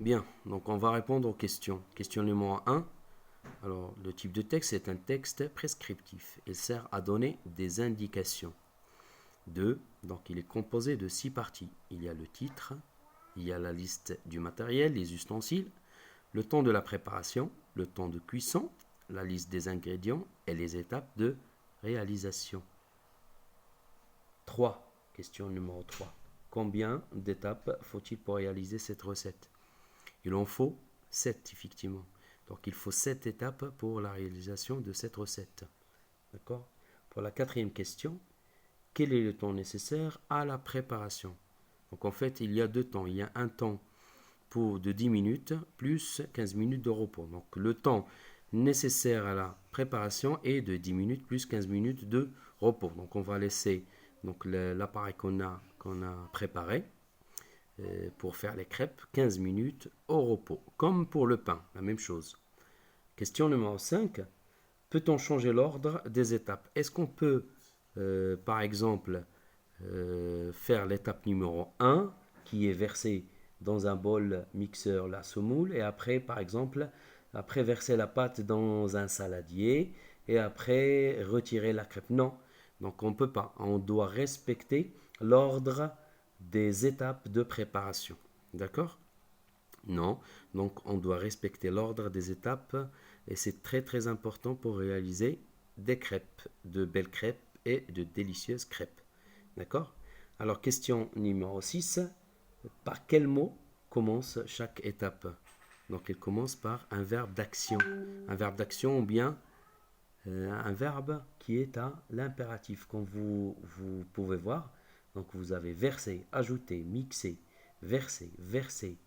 Bien, donc on va répondre aux questions. Question numéro 1. Alors, le type de texte est un texte prescriptif. Il sert à donner des indications. 2. Donc, il est composé de 6 parties. Il y a le titre, il y a la liste du matériel, les ustensiles, le temps de la préparation, le temps de cuisson, la liste des ingrédients et les étapes de réalisation. 3. Question numéro 3. Combien d'étapes faut-il pour réaliser cette recette? Il en faut 7, effectivement. Donc il faut 7 étapes pour la réalisation de cette recette. D'accord? Pour la 4e question, quel est le temps nécessaire à la préparation? Donc en fait, il y a 2 temps. Il y a un temps de 10 minutes plus 15 minutes de repos. Donc le temps nécessaire à la préparation est de 10 minutes plus 15 minutes de repos. Donc on va laisser l'appareil qu'on a préparé pour faire les crêpes 15 minutes au repos. Comme pour le pain, la même chose. Question numéro 5. Peut-on changer l'ordre des étapes? Est-ce qu'on peut, par exemple, faire l'étape numéro 1 qui est versée dans un bol mixeur la semoule et après, par exemple, après verser la pâte dans un saladier et après retirer la crêpe? Non, donc on ne peut pas. On doit respecter l'ordre des étapes de préparation. D'accord? Non, donc on doit respecter l'ordre des étapes et c'est très très important pour réaliser des crêpes, de belles crêpes et de délicieuses crêpes. D'accord? Alors question numéro 6, par quel mot commence chaque étape? Donc elle commence par un verbe d'action. Un verbe d'action ou bien un verbe qui est à l'impératif, comme vous pouvez voir. Donc vous avez verser, ajouter, mixer, verser, verser,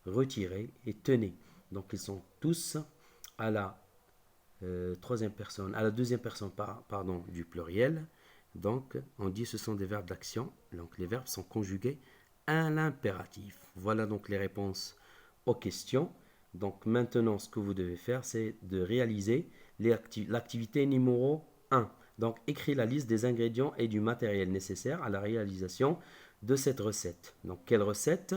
retirer et tenez. Donc ils sont tous à la troisième personne, à la deuxième personne pardon, du pluriel. Donc on dit ce sont des verbes d'action. Donc les verbes sont conjugués à l'impératif. Voilà donc les réponses aux questions. Donc maintenant ce que vous devez faire c'est de réaliser l'activité numéro 1. Donc écris la liste des ingrédients et du matériel nécessaire à la réalisation de cette recette. Donc quelle recette?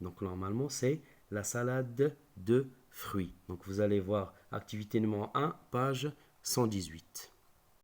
Donc normalement c'est la salade de fruits. Donc vous allez voir activité numéro 1, page 118.